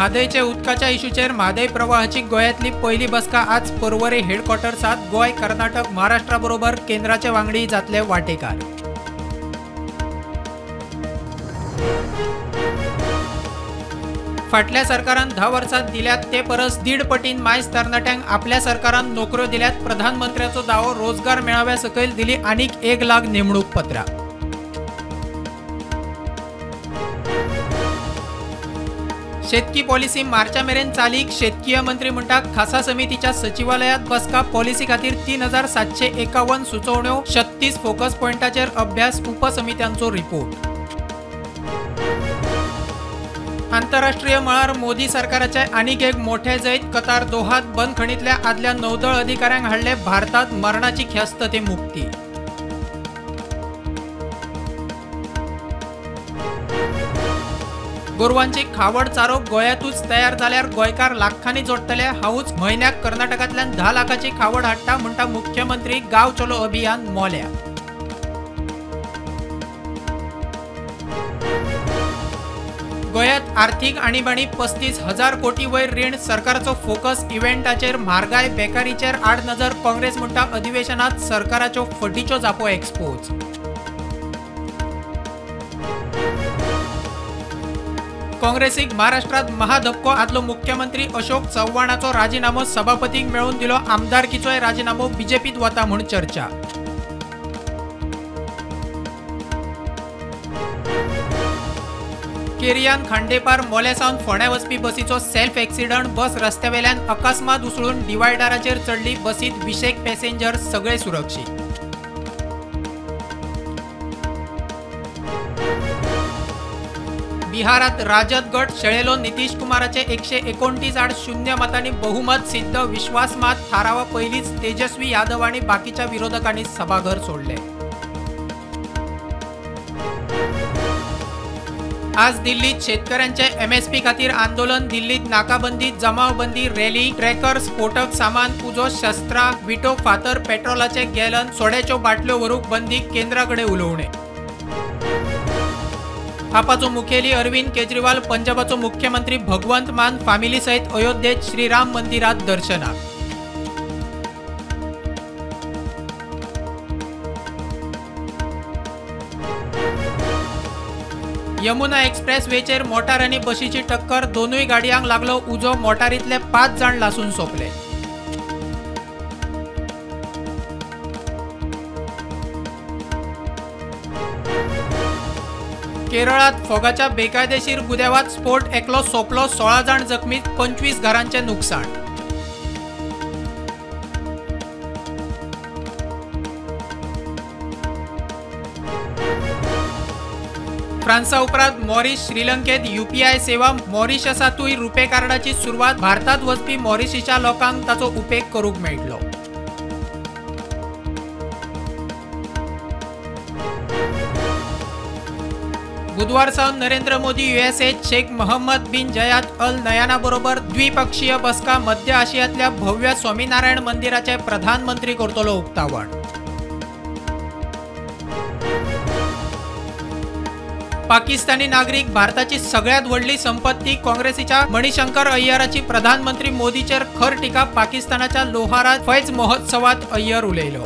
म्हादयचे उदकाच्या इशूचेर म्हादय प्रवाहाची गोंयांतली पहिली बसका आज पर्वरे हेडक्वॉर्टर्सात गोंय, कर्नाटक, महाराष्ट्रा बरोबर केंद्राचे वांगडी जातले वांटेकार। फाटल्या सरकारान 10 वर्षांत दिल्यात ते परस 1.5 पटीन मायज तरणाट्यांक आपल्या सरकारान नोकऱ्यो दिल्यात। प्रधानमंत्र्याचो दावो रोजगार मेळाव्या सकयल दिली आनीक 1 लाख नेमणूक पत्रां। शेतकी पॉलिसी मार्चा मेरेन चालीक शेतकीय मंत्री म्हणटा खासा समितीच्या सचिवालयात बसका पॉलिसी खातीर 3751 सुचोवण्यो 36 फोकस पॉइंटाचेर अभ्यास उपसमित्यांचो रिपोर्ट। आंतरराष्ट्रीय मळार मोदी सरकाराचे आनीक एक मोठे जैत कतार दोहात बंदखणीतल्या आदल्या नौदळ अधिकाऱ्यांक हाडले भारतात मरणाची ख्यास्त ते मुक्ती। गोरवांची खावड चारो गोंयांतूच तयार जाल्यार गोंयकार लाखांनी जोडटले। हाऊच म्हयन्याक कर्नाटकांतल्यान 10 लाखाची खावड हाडटा म्हणटा मुख्यमंत्री। गांव चलो अभियान मोल्या। गोंयांत आर्थीक आणीबाणी 35,000 कोटी वयर रीण। सरकारचो फोकस इव्हेंटाचेर म्हारगाय बेकारीचेर आड नजर। काँग्रेस म्हणटा अधिवेशनात सरकाराच्यो फटीच्यो जापो एक्सपोज। काँग्रेसीक महाराष्ट्रात महाधक्को आदलो मुख्यमंत्री अशोक चव्हाणाचो राजीनामो सभापतीक मेळून दिलो। आमदारकीचोय राजीनामो बीजेपीत वता म्हूण चर्चा। केरियान खांडेपार मोलेसावन फोंड्या वचपी बसीचो सेल्फ एक्सिडंट। बस रस्त्यावेल्यान अकस्मात उसळून डिवायडराचेर चढली। बसीत 20 पॅसेंजर सगळे सुरक्षीत। बिहारात राजद गट शेळेलो नितीश कुमाराचे 129 आड 0 मतांनी बहुमत सिद्ध। विश्वास मात थारावा पयलीच तेजस्वी यादव आणि बाकीच्या विरोधकांनी सभाघर सोडले। आज दिल्लीत शेतकऱ्यांचे एमएसपी खातीर आंदोलन। दिल्लीत नाकाबंदी, जमावबंदी, रॅली, ट्रॅकर, स्फोटक सामान, उजो, शस्त्रां, विटो, फातर, पेट्रोलाचे गॅलन, सोड्याच्यो बाटल्यो व्हरूंक बंदी। केंद्राकडे उलोवणे। आपाचो मुखेली अरविंद केजरीवाल, पंजाबाचो मुख्यमंत्री भगवंत मान फामिली सहित अयोध्येत श्रीराम मंदिरात दर्शनाक। यमुना एक्सप्रेस वेचेर मोटार आनी बशीची टक्कर। दोनूय गाडयांक लागलो उजो। मोटारींतले 5 जाण लासून सोंपले। केरळात फोगाच्या बेकायदेशीर गुन्यांवात स्फोट। एकलो सोंपलो। 16 जाण जखमी। 25 घरांचे नुकसाण। फ्रांसा उपरांत मॉरिस श्रीलंकेत यूपीआय सेवा। मॉरिशसातूय रुपे कार्डाची सुरवात। भारतात वचपी मॉरिशसच्या लोकांक ताचो उपेग करूंक मेळटलो। बुधवार सावन नरेंद्र मोदी यूएसएत शेख मोहम्मद बिन जयाद अल नयाना बरोबर द्विपक्षीय बसका। मध्य आशियांतल्या भव्य स्वामीनारायण मंदिराचे प्रधानमंत्री करतलो उक्तावण। पाकिस्तानी नागरिक भारताची सगळ्यात व्हडली संपत्ती। काँग्रेसीच्या मणिशंकर अय्यराची प्रधानमंत्री मोदीचेर खर टिका। पाकिस्तानाच्या लोहारात फैज महोत्सवात अय्यर उलयलो।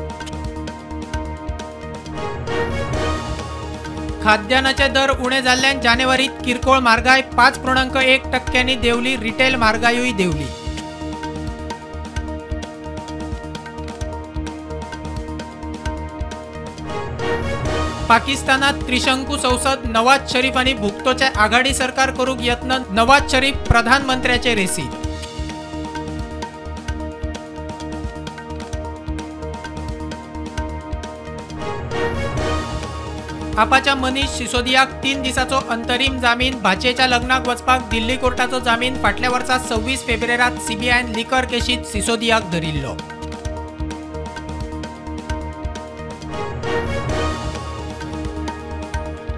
खाद्यान्नाचे दर उणे जाल्ल्यान जानेवारीत किरकोळ म्हारगाय 5.1% देंवली। रिटेल म्हारगायूय देंवली। पाकिस्तानात त्रिशंकू संसद। नवाज शरीफ आणि भुक्तोचे आघाडी सरकार करूंक यत्न। नवाज शरीफ प्रधानमंत्र्याचे रेसीत। आपाच्या मनीष सिसोदियाक 3 दिसाचो अंतरीम जामीन। भाचयेच्या लग्नाक वचपाक दिल्ली कोर्टाचो जामीन। फाटल्या वर्सा 26 फेब्रुवारीत सीबीआयन लिकर केशीत सिसोदियाक धरिल्लो।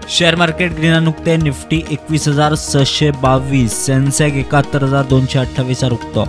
शेअर मार्केट ग्रीना नुकते निफ्टी 21,622, सेन्सेक्स 71,228 उक्तो।